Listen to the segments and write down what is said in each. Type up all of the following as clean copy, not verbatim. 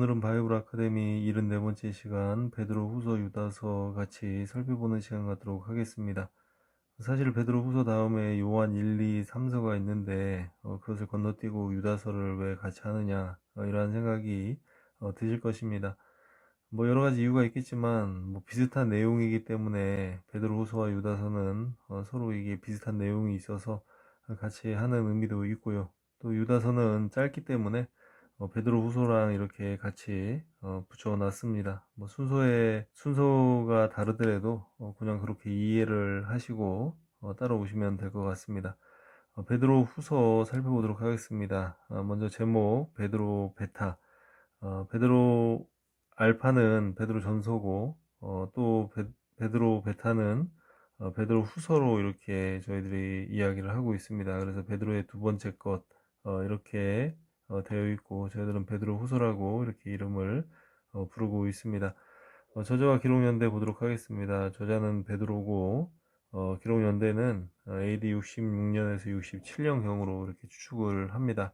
오늘은 바이블 아카데미 74번째 시간 베드로 후서 유다서 같이 살펴보는 시간 갖도록 하겠습니다. 사실 베드로 후서 다음에 요한 1, 2, 3서가 있는데 그것을 건너뛰고 유다서를 왜 같이 하느냐 이러한 생각이 드실 것입니다. 뭐 여러 가지 이유가 있겠지만 뭐 비슷한 내용이기 때문에 베드로 후서와 유다서는 서로 이게 비슷한 내용이 있어서 같이 하는 의미도 있고요. 또 유다서는 짧기 때문에 베드로 후서랑 이렇게 같이 붙여놨습니다. 뭐 순서가 다르더라도 그냥 그렇게 이해를 하시고 따라오시면 될 것 같습니다. 베드로 후서 살펴보도록 하겠습니다. 먼저 제목 베드로 베타. 베드로 알파는 베드로 전서고 또 베드로 베타는 베드로 후서로 이렇게 저희들이 이야기를 하고 있습니다. 그래서 베드로의 두 번째 것 이렇게 되어 있고 저희들은 베드로 후서라고 이렇게 이름을 부르고 있습니다. 저자와 기록 연대 보도록 하겠습니다. 저자는 베드로고 기록 연대는 AD 66년에서 67년경으로 이렇게 추측을 합니다.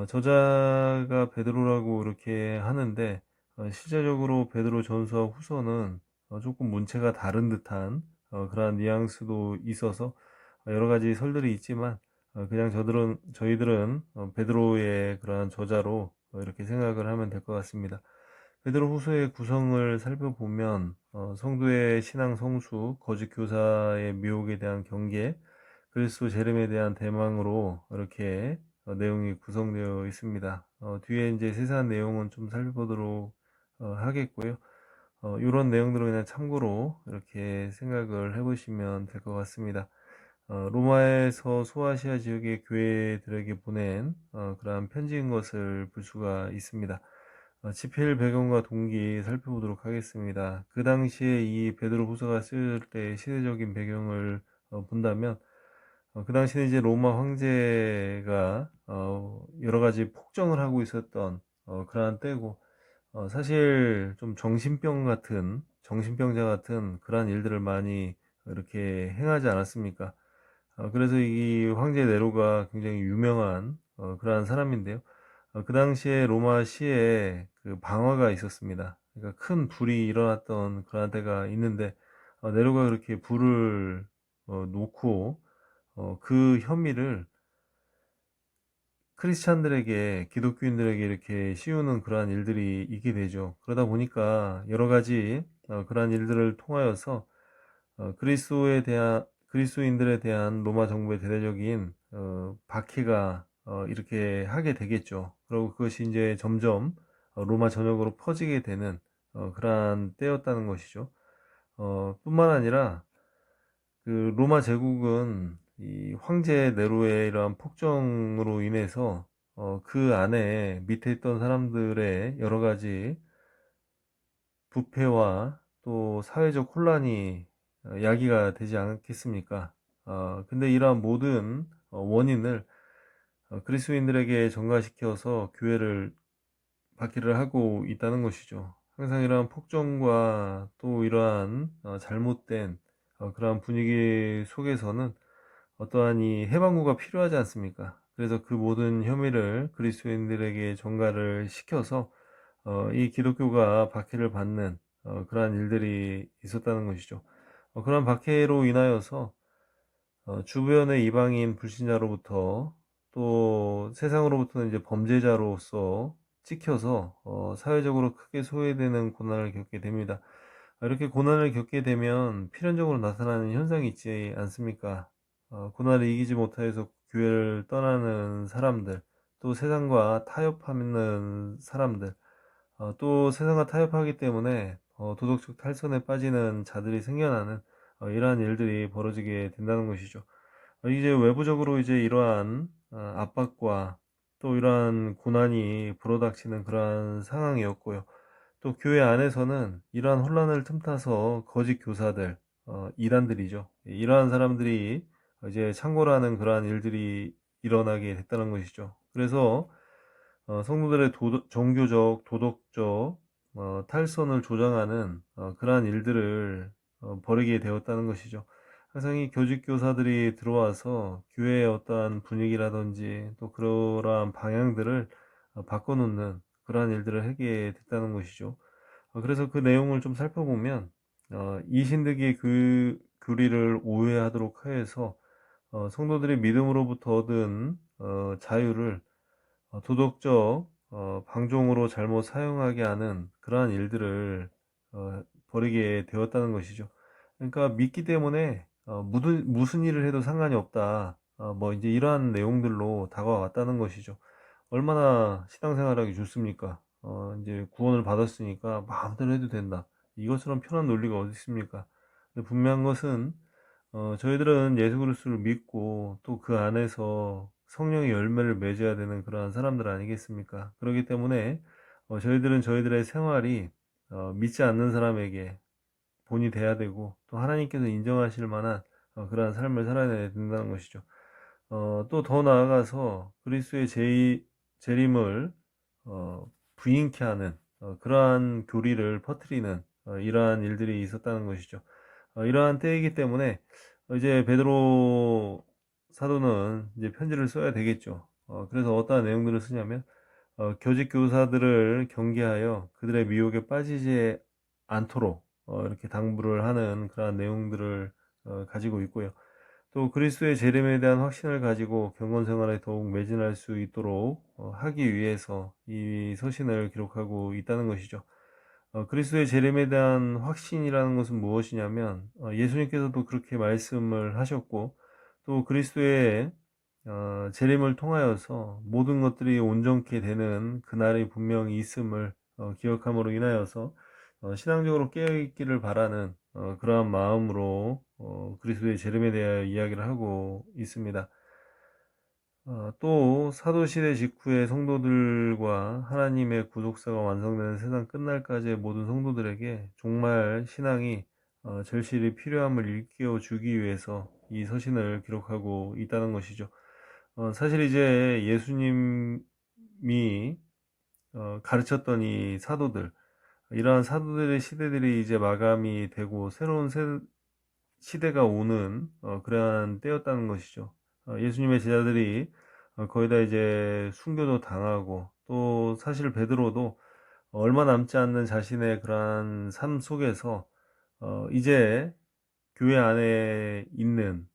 저자가 베드로라고 이렇게 하는데 실제적으로 베드로 전서와 후서는 조금 문체가 다른 듯한 그러한 뉘앙스도 있어서 여러 가지 설들이 있지만 그냥 저희들은 베드로의 그러한 저자로 이렇게 생각을 하면 될 것 같습니다. 베드로 후서의 구성을 살펴보면 성도의 신앙 성수, 거짓 교사의 미혹에 대한 경계, 그리스도 재림에 대한 대망으로 이렇게 내용이 구성되어 있습니다. 뒤에 이제 세세한 내용은 좀 살펴보도록 하겠고요. 이런 내용들을 그냥 참고로 이렇게 생각을 해보시면 될 것 같습니다. 로마에서 소아시아 지역의 교회들에게 보낸 그러한 편지인 것을 볼 수가 있습니다. 집필 배경과 동기 살펴보도록 하겠습니다. 그 당시에 이 베드로 후서가 쓸 때 시대적인 배경을 본다면 그 당시에 이제 로마 황제가 여러 가지 폭정을 하고 있었던 그러한 때고 사실 좀 정신병자 같은 그러한 일들을 많이 이렇게 행하지 않았습니까? 그래서 이 황제 네로가 굉장히 유명한 그러한 사람인데요. 그 당시에 로마시에 그 방화가 있었습니다. 그러니까 큰 불이 일어났던 그런 때가 있는데 네로가 그렇게 불을 놓고 그 혐의를 크리스찬들에게, 기독교인들에게 이렇게 씌우는 그러한 일들이 있게 되죠. 그러다 보니까 여러 가지 그러한 일들을 통하여서 그리스도인들에 대한 로마 정부의 대대적인 박해가 이렇게 하게 되겠죠. 그리고 그것이 이제 점점 로마 전역으로 퍼지게 되는 그러한 때였다는 것이죠. 뿐만 아니라 그 로마 제국은 이 황제 네로의 이러한 폭정으로 인해서 그 안에 밑에 있던 사람들의 여러 가지 부패와 또 사회적 혼란이 야기가 되지 않겠습니까? 근데 이러한 모든 원인을 그리스도인들에게 전가시켜서 교회를 박해를 하고 있다는 것이죠. 항상 이러한 폭정과 또 이러한 잘못된 그러한 분위기 속에서는 어떠한 이 해방구가 필요하지 않습니까? 그래서 그 모든 혐의를 그리스도인들에게 전가를 시켜서 이 기독교가 박해를 받는 그러한 일들이 있었다는 것이죠. 그러한 박해로 인하여서 주변의 이방인 불신자로부터 또 세상으로부터는 이제 범죄자로서 찍혀서 사회적으로 크게 소외되는 고난을 겪게 됩니다. 이렇게 고난을 겪게 되면 필연적으로 나타나는 현상이 있지 않습니까? 고난을 이기지 못하여서 교회를 떠나는 사람들, 또 세상과 타협하는 사람들, 또 세상과 타협하기 때문에 도덕적 탈선에 빠지는 자들이 생겨나는 이러한 일들이 벌어지게 된다는 것이죠. 이제 외부적으로 이제 이러한 압박과 또 이러한 고난이 불어닥치는 그러한 상황이었고요. 또 교회 안에서는 이러한 혼란을 틈타서 거짓 교사들, 이단들이죠. 이러한 사람들이 이제 창궐하는 그러한 일들이 일어나게 됐다는 것이죠. 그래서 성도들의 종교적, 도덕적 탈선을 조장하는 그러한 일들을 벌이게 되었다는 것이죠. 항상 이 교직 교사들이 들어와서 교회의 어떠한 분위기라든지 또 그러한 방향들을 바꿔놓는 그러한 일들을 하게 됐다는 것이죠. 그래서 그 내용을 좀 살펴보면 이 신득이 그 교리를 오해하도록 하여서 성도들이 믿음으로부터 얻은 자유를 도덕적 방종으로 잘못 사용하게 하는 그러한 일들을 벌이게 되었다는 것이죠. 그러니까 믿기 때문에 무슨 일을 해도 상관이 없다. 뭐 이제 이러한 내용들로 다가왔다는 것이죠. 얼마나 신앙생활하기 좋습니까? 이제 구원을 받았으니까 마음대로 해도 된다. 이것처럼 편한 논리가 어디 있습니까? 근데 분명한 것은 저희들은 예수 그리스도를 믿고 또 그 안에서 성령의 열매를 맺어야 되는 그러한 사람들 아니겠습니까? 그렇기 때문에 저희들은 저희들의 생활이 믿지 않는 사람에게 본이 돼야 되고 또 하나님께서 인정하실 만한 그러한 삶을 살아내야 된다는 것이죠. 또 더 나아가서 그리스도의 재림을 부인케 하는 그러한 교리를 퍼뜨리는 이러한 일들이 있었다는 것이죠. 이러한 때이기 때문에 이제 베드로 사도는 이제 편지를 써야 되겠죠. 그래서 어떠한 내용들을 쓰냐면 교직 교사들을 경계하여 그들의 미혹에 빠지지 않도록 이렇게 당부를 하는 그러한 내용들을 가지고 있고요. 또 그리스도의 재림에 대한 확신을 가지고 경건 생활에 더욱 매진할 수 있도록 하기 위해서 이 서신을 기록하고 있다는 것이죠. 그리스도의 재림에 대한 확신이라는 것은 무엇이냐면 예수님께서도 그렇게 말씀을 하셨고 또 그리스도의 재림을 통하여서 모든 것들이 온전케 되는 그날이 분명히 있음을 기억함으로 인하여서 신앙적으로 깨어있기를 바라는 그러한 마음으로 그리스도의 재림에 대하여 이야기를 하고 있습니다. 또 사도시대 직후의 성도들과 하나님의 구속사가 완성되는 세상 끝날까지의 모든 성도들에게 정말 신앙이 절실히 필요함을 일깨워 주기 위해서 이 서신을 기록하고 있다는 것이죠. 사실 이제 예수님이 가르쳤던 이 사도들, 이러한 사도들의 시대들이 이제 마감이 되고 새로운 시대가 오는 그러한 때였다는 것이죠. 예수님의 제자들이 거의 다 이제 순교도 당하고 또 사실 베드로도 얼마 남지 않는 자신의 그러한 삶 속에서 이제 교회 안에 있는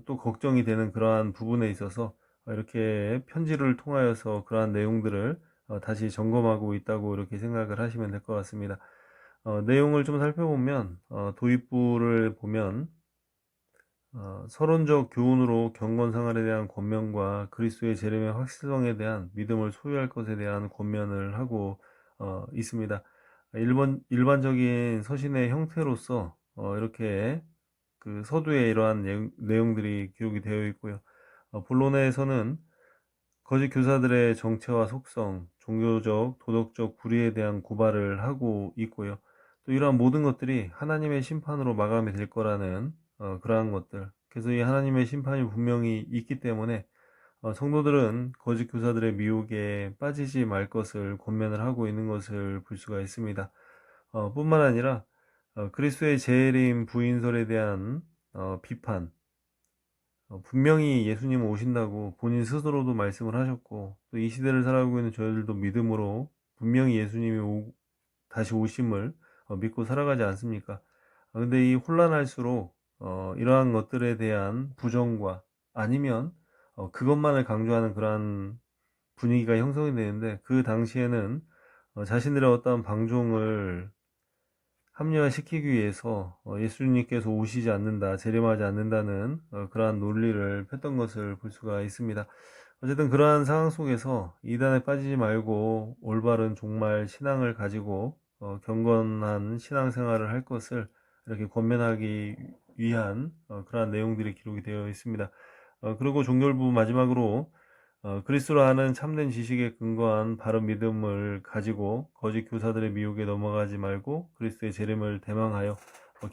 또 걱정이 되는 그러한 부분에 있어서 이렇게 편지를 통하여서 그러한 내용들을 다시 점검하고 있다고 이렇게 생각을 하시면 될 것 같습니다. 내용을 좀 살펴보면 도입부를 보면 서론적 교훈으로 경건 생활에 대한 권면과 그리스도의 재림의 확실성에 대한 믿음을 소유할 것에 대한 권면을 하고 있습니다. 일반적인 서신의 형태로서 이렇게 그 서두에 이러한 내용들이 기록이 되어 있고요. 본론에서는 거짓 교사들의 정체와 속성, 종교적, 도덕적 불의에 대한 고발을 하고 있고요. 또 이러한 모든 것들이 하나님의 심판으로 마감이 될 거라는 그러한 것들. 그래서 이 하나님의 심판이 분명히 있기 때문에 성도들은 거짓 교사들의 미혹에 빠지지 말 것을 권면을 하고 있는 것을 볼 수가 있습니다. 뿐만 아니라 그리스도의 재림 부인설에 대한 비판, 분명히 예수님은 오신다고 본인 스스로도 말씀을 하셨고 또 이 시대를 살아가고 있는 저희들도 믿음으로 분명히 예수님이 다시 오심을 믿고 살아가지 않습니까? 근데 이 혼란할수록 이러한 것들에 대한 부정과 아니면 그것만을 강조하는 그러한 분위기가 형성이 되는데 그 당시에는 자신들의 어떤 방종을 합리화시키기 위해서 예수님께서 오시지 않는다, 재림하지 않는다는 그러한 논리를 폈던 것을 볼 수가 있습니다. 어쨌든 그러한 상황 속에서 이단에 빠지지 말고 올바른 종말 신앙을 가지고 경건한 신앙생활을 할 것을 이렇게 권면하기 위한 그러한 내용들이 기록이 되어 있습니다. 그리고 종결부 마지막으로 그리스도로 하는 참된 지식에 근거한 바른 믿음을 가지고 거짓 교사들의 미혹에 넘어가지 말고 그리스도의 재림을 대망하여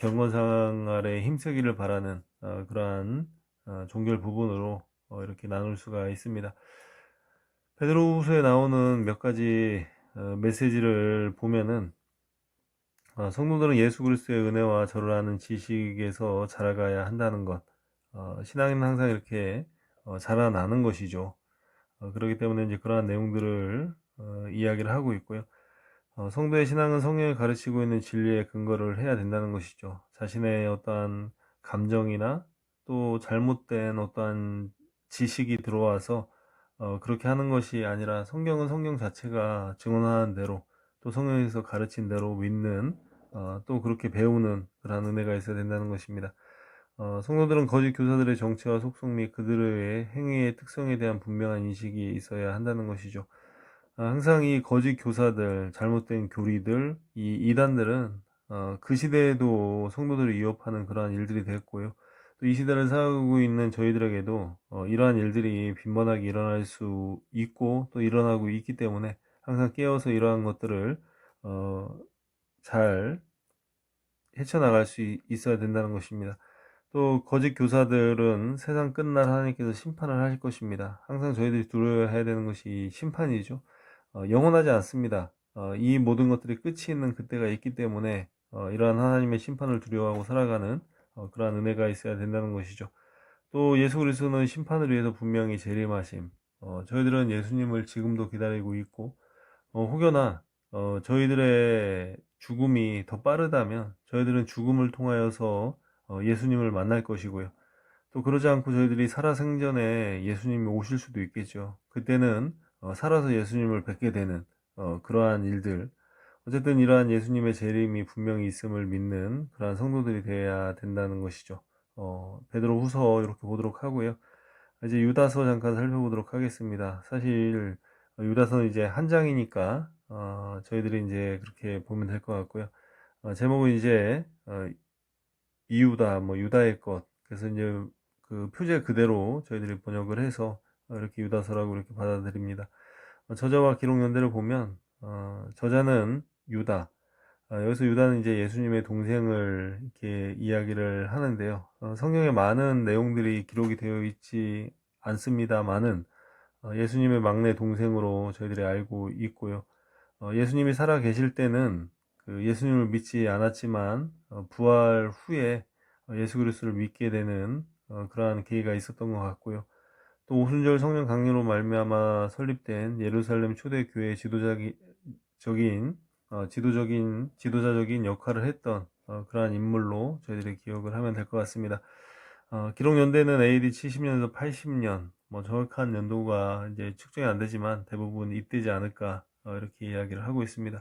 경건생활에 힘쓰기를 바라는 그러한 종결 부분으로 이렇게 나눌 수가 있습니다. 베드로후서에 나오는 몇 가지 메시지를 보면은 성도들은 예수 그리스도의 은혜와 저를 아는 지식에서 자라가야 한다는 것, 신앙은 항상 이렇게 자라나는 것이죠. 그렇기 때문에 이제 그러한 내용들을 이야기를 하고 있고요. 성도의 신앙은 성령이 가르치고 있는 진리에 근거를 해야 된다는 것이죠. 자신의 어떠한 감정이나 또 잘못된 어떠한 지식이 들어와서 그렇게 하는 것이 아니라 성경은 성경 자체가 증언하는 대로 또 성경에서 가르친 대로 믿는 또 그렇게 배우는 그런 은혜가 있어야 된다는 것입니다. 성도들은 거짓 교사들의 정체와 속성 및 그들의 행위의 특성에 대한 분명한 인식이 있어야 한다는 것이죠. 항상 이 거짓 교사들, 잘못된 교리들, 이 이단들은 그 시대에도 성도들을 위협하는 그러한 일들이 됐고요. 또 이 시대를 살아가고 있는 저희들에게도 이러한 일들이 빈번하게 일어날 수 있고 또 일어나고 있기 때문에 항상 깨어서 이러한 것들을 잘 헤쳐나갈 수 있어야 된다는 것입니다. 또 거짓 교사들은 세상 끝날 하나님께서 심판을 하실 것입니다. 항상 저희들이 두려워해야 되는 것이 심판이죠. 영원하지 않습니다. 이 모든 것들이 끝이 있는 그때가 있기 때문에 이러한 하나님의 심판을 두려워하고 살아가는 그러한 은혜가 있어야 된다는 것이죠. 또 예수 그리스도는 심판을 위해서 분명히 재림하심. 저희들은 예수님을 지금도 기다리고 있고 혹여나 저희들의 죽음이 더 빠르다면 저희들은 죽음을 통하여서 예수님을 만날 것이고요. 또 그러지 않고 저희들이 살아생전에 예수님이 오실 수도 있겠죠. 그때는 살아서 예수님을 뵙게 되는 그러한 일들. 어쨌든 이러한 예수님의 재림이 분명히 있음을 믿는 그러한 성도들이 되어야 된다는 것이죠. 베드로 후서 이렇게 보도록 하고요. 이제 유다서 잠깐 살펴보도록 하겠습니다. 사실 유다서는 이제 한 장이니까 저희들이 이제 그렇게 보면 될 것 같고요. 제목은 이제 이유다, 뭐 유다의 것. 그래서 이제 그 표제 그대로 저희들이 번역을 해서 이렇게 유다서라고 이렇게 받아들입니다. 저자와 기록 연대를 보면 저자는 유다. 여기서 유다는 이제 예수님의 동생을 이렇게 이야기를 하는데요. 성경에 많은 내용들이 기록이 되어 있지 않습니다만은 예수님의 막내 동생으로 저희들이 알고 있고요. 예수님이 살아 계실 때는 그 예수님을 믿지 않았지만 부활 후에 예수 그리스도를 믿게 되는 그러한 계기가 있었던 것 같고요. 또 오순절 성령 강림으로 말미암아 설립된 예루살렘 초대 교회의 지도자적인 역할을 했던 그러한 인물로 저희들이 기억을 하면 될 것 같습니다. 기록 연대는 AD 70년에서 80년, 뭐 정확한 연도가 이제 측정이 안 되지만 대부분 이때지 않을까 이렇게 이야기를 하고 있습니다.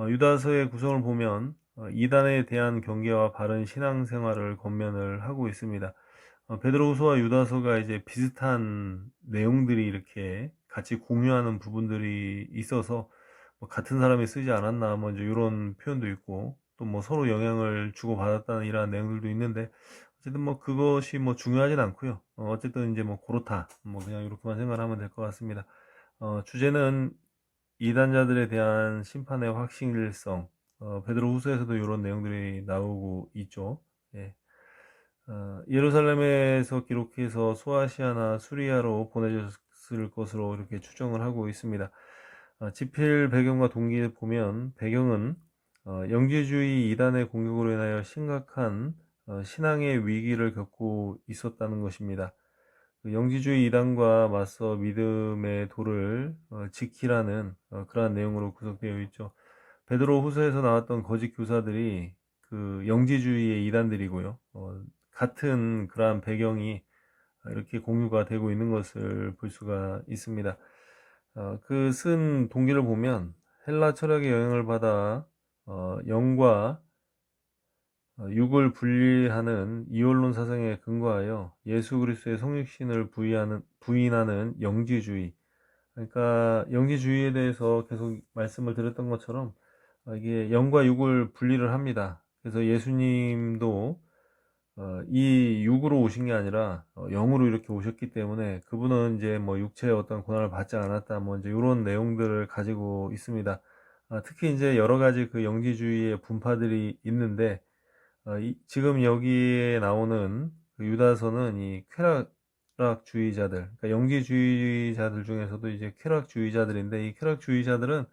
유다서의 구성을 보면 이단에 대한 경계와 바른 신앙생활을 권면을 하고 있습니다. 베드로후서와 유다서가 이제 비슷한 내용들이 이렇게 같이 공유하는 부분들이 있어서 뭐 같은 사람이 쓰지 않았나 뭐 이제 이런 표현도 있고 또 뭐 서로 영향을 주고 받았다는 이러한 내용들도 있는데 어쨌든 뭐 그것이 뭐 중요하진 않고요. 어쨌든 이제 뭐 그렇다 뭐 그냥 이렇게만 생각하면 될 것 같습니다. 주제는 이단자들에 대한 심판의 확실성. 베드로후서에서도 이런 내용들이 나오고 있죠. 예. 예루살렘에서 기록해서 소아시아나 수리아로 보내졌을 것으로 이렇게 추정을 하고 있습니다. 지필 배경과 동기를 보면 배경은 영지주의 이단의 공격으로 인하여 심각한 신앙의 위기를 겪고 있었다는 것입니다. 그 영지주의 이단과 맞서 믿음의 도를 지키라는 그러한 내용으로 구성되어 있죠. 베드로 후서에서 나왔던 거짓 교사들이 그 영지주의의 이단들이고요. 같은 그러한 배경이 이렇게 공유가 되고 있는 것을 볼 수가 있습니다. 그 쓴 동기를 보면 헬라 철학의 영향을 받아 영과 육을 분리하는 이원론 사상에 근거하여 예수 그리스도의 성육신을 부인하는 영지주의. 그러니까 영지주의에 대해서 계속 말씀을 드렸던 것처럼 이게 영과 육을 분리를 합니다. 그래서 예수님도 이 육으로 오신 게 아니라 영으로 이렇게 오셨기 때문에 그분은 이제 뭐 육체의 어떤 고난을 받지 않았다 뭐 이제 이런 내용들을 가지고 있습니다. 특히 이제 여러 가지 그 영지주의의 분파들이 있는데 지금 여기에 나오는 그 유다서는 이 쾌락주의자들, 그러니까 영지주의자들 중에서도 이제 쾌락주의자들인데 이 쾌락주의자들은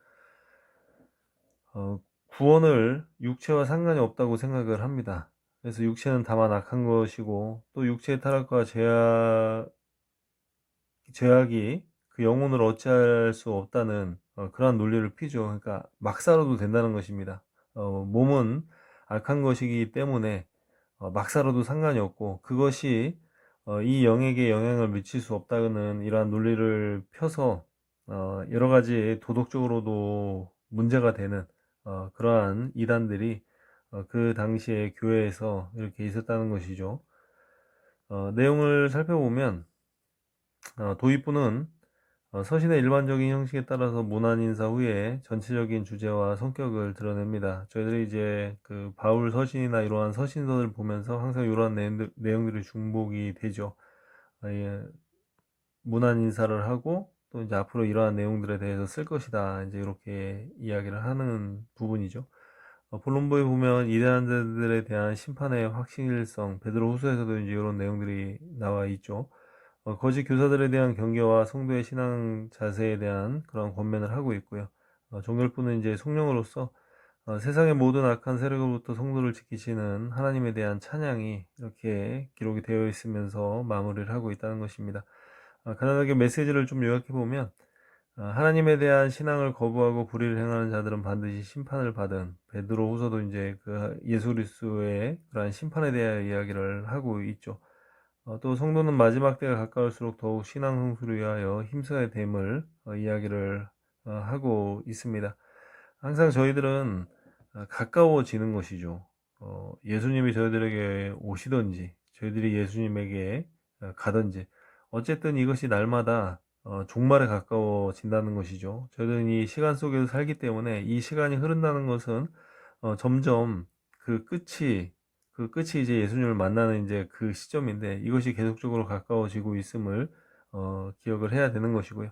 구원을 육체와 상관이 없다고 생각을 합니다. 그래서 육체는 다만 악한 것이고 또 육체의 타락과 죄악이 그 영혼을 어찌할 수 없다는 그러한 논리를 피죠. 그러니까 막 살아도 된다는 것입니다. 몸은 악한 것이기 때문에 막 살아도 상관이 없고, 그것이 이 영에게 영향을 미칠 수 없다는 이러한 논리를 펴서 여러 가지 도덕적으로도 문제가 되는 그러한 이단들이 그 당시에 교회에서 이렇게 있었다는 것이죠. 내용을 살펴보면 도입부는 서신의 일반적인 형식에 따라서 문안 인사 후에 전체적인 주제와 성격을 드러냅니다. 저희들이 이제 그 바울 서신이나 이러한 서신서를 보면서 항상 이러한 내용들이 중복이 되죠. 예, 문안 인사를 하고 또 이제 앞으로 이러한 내용들에 대해서 쓸 것이다, 이제 이렇게 이야기를 하는 부분이죠. 본론부에 보면 이대한 자들에 대한 심판의 확실성, 베드로후서에서도 이제 이런 내용들이 나와 있죠. 거짓 교사들에 대한 경계와 성도의 신앙 자세에 대한 그런 권면을 하고 있고요. 종결부는 이제 성령으로서 세상의 모든 악한 세력으로부터 성도를 지키시는 하나님에 대한 찬양이 이렇게 기록이 되어 있으면서 마무리를 하고 있다는 것입니다. 간단하게 메시지를 좀 요약해 보면, 하나님에 대한 신앙을 거부하고 불의를 행하는 자들은 반드시 심판을 받은, 베드로 후서도 이제 그 예수 그리스도의 그러한 심판에 대한 이야기를 하고 있죠. 또 성도는 마지막 때가 가까울수록 더욱 신앙 성수를 위하여 힘써야 됨을 이야기를 하고 있습니다. 항상 저희들은 가까워지는 것이죠. 예수님이 저희들에게 오시든지 저희들이 예수님에게 가든지, 어쨌든 이것이 날마다 종말에 가까워진다는 것이죠. 저희들은 이 시간 속에서 살기 때문에 이 시간이 흐른다는 것은 점점 그 끝이 이제 예수님을 만나는 이제 그 시점인데, 이것이 계속적으로 가까워지고 있음을 기억을 해야 되는 것이고요.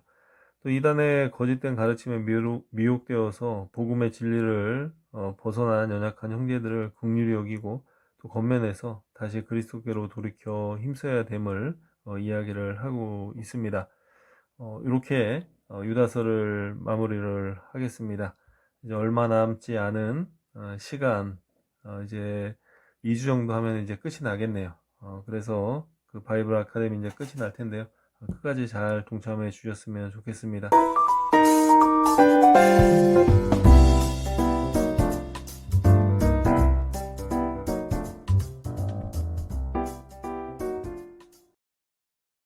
또 이단의 거짓된 가르침에 미혹되어서 복음의 진리를 벗어난 연약한 형제들을 긍휼히 여기고 또 권면해서 다시 그리스도께로 돌이켜 힘써야 됨을 이야기를 하고 있습니다. 이렇게 유다서를 마무리를 하겠습니다. 이제 얼마 남지 않은 시간, 이제 2주 정도 하면 이제 끝이 나겠네요. 그래서 그 바이블 아카데미 이제 끝이 날 텐데요. 끝까지 잘 동참해 주셨으면 좋겠습니다.